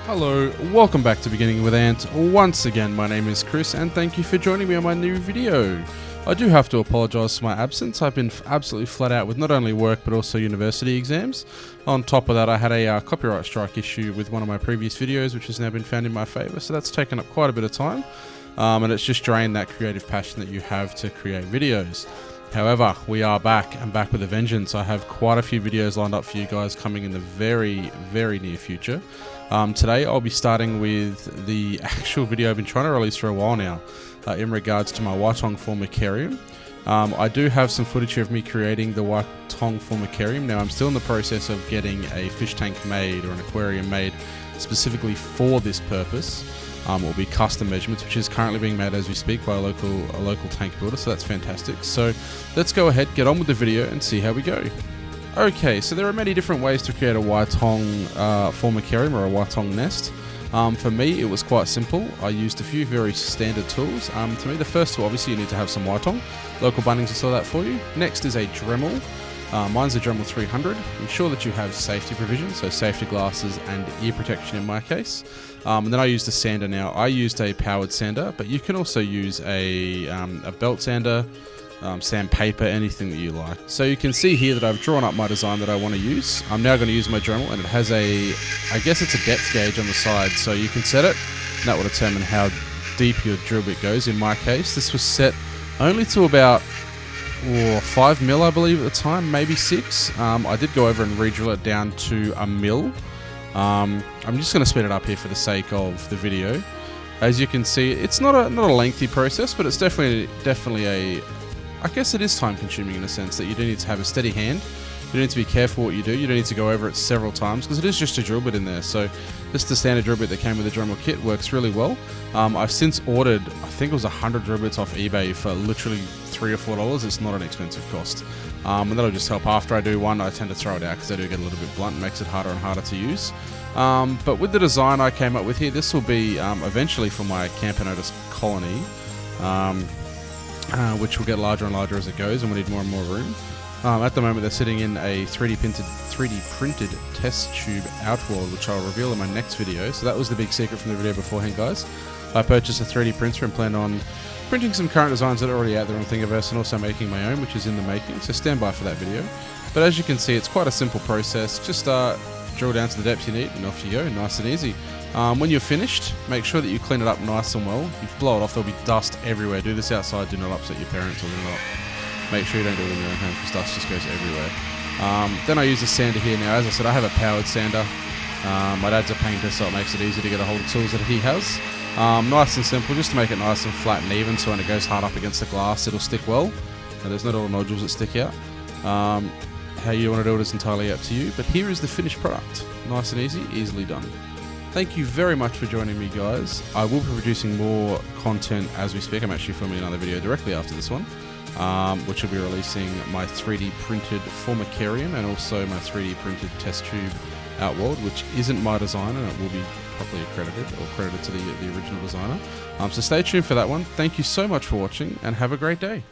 Hello, welcome back to Beginning with Ant. Once again, my name is Chris and thank you for joining me on my new video. I do have to apologise for my absence. I've been absolutely flat out with not only work but also university exams. On top of that, I had a copyright strike issue with one of my previous videos, which has now been found in my favour, so that's taken up quite a bit of time. And it's just drained that creative passion that you have to create videos. However, we are back and back with a vengeance. I have quite a few videos lined up for you guys coming in the very, very near future. Today I'll be starting with the actual video I've been trying to release for a while now in regards to my Ytong Formicarium. I do have some footage of me creating the Ytong Formicarium. Now I'm still in the process of getting a fish tank made or an aquarium made specifically for this purpose. It will be custom measurements, which is currently being made as we speak by a local tank builder, so that's fantastic. So let's go ahead, get on with the video and see how we go. Okay, so there are many different ways to create a Ytong Formicarium or a Ytong nest. For me, it was quite simple. I used a few very standard tools. To me, the first tool, obviously you need to have some Ytong. Local Bunnings will sell that for you. Next is a Dremel. Mine's a Dremel 300. Ensure that you have safety provision, so safety glasses and ear protection in my case. And then I used a sander. Now, I used a powered sander, but you can also use a belt sander, sandpaper, anything that you like. So you can see here that I've drawn up my design that I want to use. I'm now going to use my Dremel, and it has I guess it's a depth gauge on the side, so you can set it, and that will determine how deep your drill bit goes. In my case, this was set only to about 5 mil, I believe at the time, maybe 6. I did go over and re-drill it down to 1 mil. I'm just going to speed it up here for the sake of the video. As you can see, it's not a lengthy process, but it's definitely I guess it is time consuming in a sense that you do need to have a steady hand. You need to be careful what you do. You don't need to go over it several times because it is just a drill bit in there. So just the standard drill bit that came with the Dremel kit works really well. I've since ordered, I think it was 100 drill bits off eBay for literally $3 or $4. It's not an expensive cost. And that'll just help. After I do one, I tend to throw it out because they do get a little bit blunt and makes it harder and harder to use. But with the design I came up with here, this will be eventually for my Camponotus colony. Which will get larger and larger as it goes, and we need more and more room. At the moment, they're sitting in a 3D printed test tube outworld, which I'll reveal in my next video. So that was the big secret from the video beforehand, guys. I purchased a 3D printer and plan on printing some current designs that are already out there on Thingiverse, and also making my own, which is in the making. So stand by for that video. But as you can see, it's quite a simple process. Just drill down to the depth you need, and off you go, nice and easy. When you're finished, make sure that you clean it up nice and well. You blow it off, there'll be dust everywhere. Do this outside, do not upset your parents, or do not. Make sure you don't do it in your own home because dust just goes everywhere. Then I use a sander here. Now, as I said, I have a powered sander. My dad's a painter, so it makes it easy to get a hold of tools that he has. Nice and simple, just to make it nice and flat and even, so when it goes hard up against the glass, it'll stick well. Now, there's no little nodules that stick out. How you want to do it is entirely up to you, but here is the finished product. Nice and easy, easily done. Thank you very much for joining me, guys. I will be producing more content as we speak. I'm actually filming another video directly after this one, which will be releasing my 3D printed Formicarium and also my 3D printed test tube outworld, which isn't my design, and it will be properly credited to the original designer. So stay tuned for that one. Thank you so much for watching, and have a great day.